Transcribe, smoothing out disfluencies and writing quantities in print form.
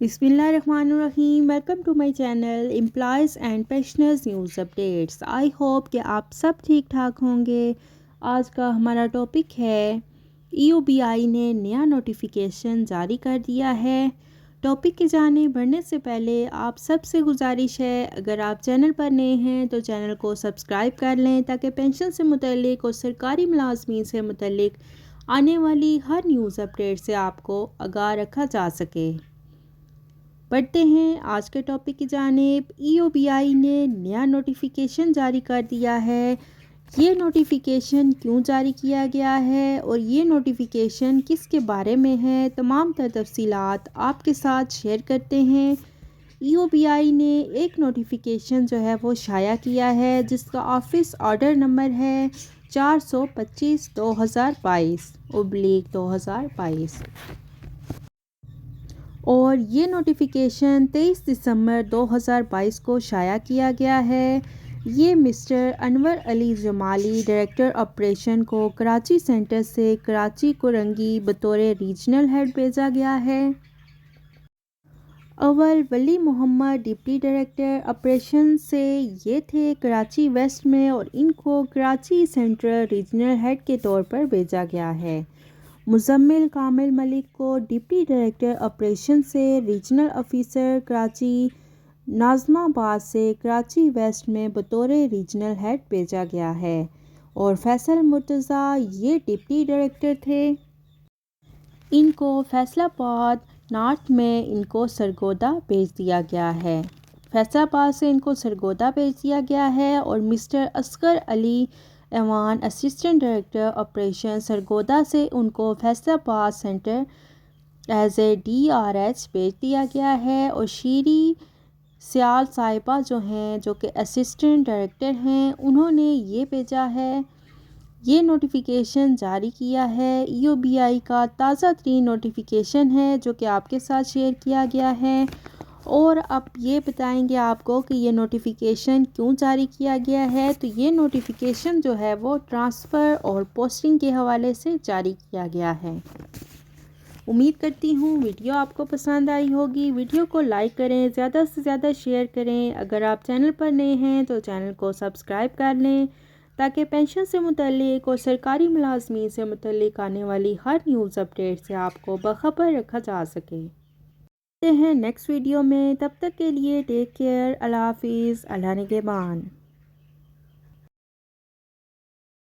बिस्मिल्लाहिर्रहमानिर्रहीम। Welcome to my channel employees and pensioners news updates. I hope कि आप सब ठीक ठाक होंगे। आज का हमारा टॉपिक है EOBI ने नया नोटिफिकेशन जारी कर दिया है। टॉपिक की जानिब बढ़ने से पहले आप सबसे गुजारिश है, अगर आप चैनल पर नए हैं तो चैनल को सब्सक्राइब कर लें ताकि पेंशन से मुतल्लिक और सरकारी मुलाजमीन से मुतल्लिक आने वाली हर न्यूज़ अपडेट से आपको आगाह रखा जा सके। बढ़ते हैं आज के टॉपिक की जानिब। EOBI ने नया नोटिफिकेशन जारी कर दिया है। ये नोटिफिकेशन क्यों जारी किया गया है और ये नोटिफिकेशन किसके बारे में है, तमाम तर तफसीलात आपके साथ शेयर करते हैं। EOBI ने एक नोटिफिकेशन जो है वो शाया किया है, जिसका ऑफिस ऑर्डर नंबर है 425/2022/2022 और ये नोटिफिकेशन 23 दिसंबर 2022 को शाया किया गया है। ये mister Anwar Ali Jamali, director operation को कराची सेंटर से कराची कोरंगी बतौर रीजनल हेड भेजा गया है। अव्वल वली मोहम्मद, डिप्टी डायरेक्टर ऑपरेशन से ये थे कराची वेस्ट में और इनको कराची सेंट्रल रीजनल हेड के तौर पर भेजा गया है। मुजम्मिल कामिल मलिक को डिप्टी डायरेक्टर ऑपरेशन से रीजनल ऑफिसर कराची नाज़माबाद से कराची वेस्ट में बतौर रीजनल हेड भेजा गया है और फैसल मुर्तज़ा ये डिप्टी डायरेक्टर थे। इनको फैसलाबाद नॉर्थ में इनको सरगोदा भेज दिया गया है। फैसलाबाद से इनको सरगोदा भेज दिया गया है और mister Asghar Ali Awan, assistant director operation Sargodha से उनको Faisalabad centre as a DRH भेज दिया गया है और शीरी सियाल साहिबा जो हैं, जो कि असिस्टेंट डायरेक्टर हैं, उन्होंने ये भेजा है। ये नोटिफिकेशन जारी किया है। EOBI का ताज़ा तरीन नोटिफिकेशन है जो कि आपके साथ शेयर किया गया है। और अब ये बताएंगे आपको कि ये नोटिफिकेशन क्यों जारी किया गया है। तो ये नोटिफिकेशन जो है वो ट्रांसफ़र और पोस्टिंग के हवाले से जारी किया गया है। उम्मीद करती हूँ वीडियो आपको पसंद आई होगी। वीडियो को लाइक करें, ज़्यादा से ज़्यादा शेयर करें। अगर आप चैनल पर नए हैं तो चैनल को सब्सक्राइब कर लें ताकि पेंशन से मुतल्लिक और सरकारी मुलाजमीन से मुतल्लिक आने वाली हर न्यूज़ अपडेट से आपको बाखबर रखा जा सके। मिलते हैं नेक्स्ट वीडियो में, तब तक के लिए टेक केयर। अल्लाह हाफिज़। अल्लाह निगहबान।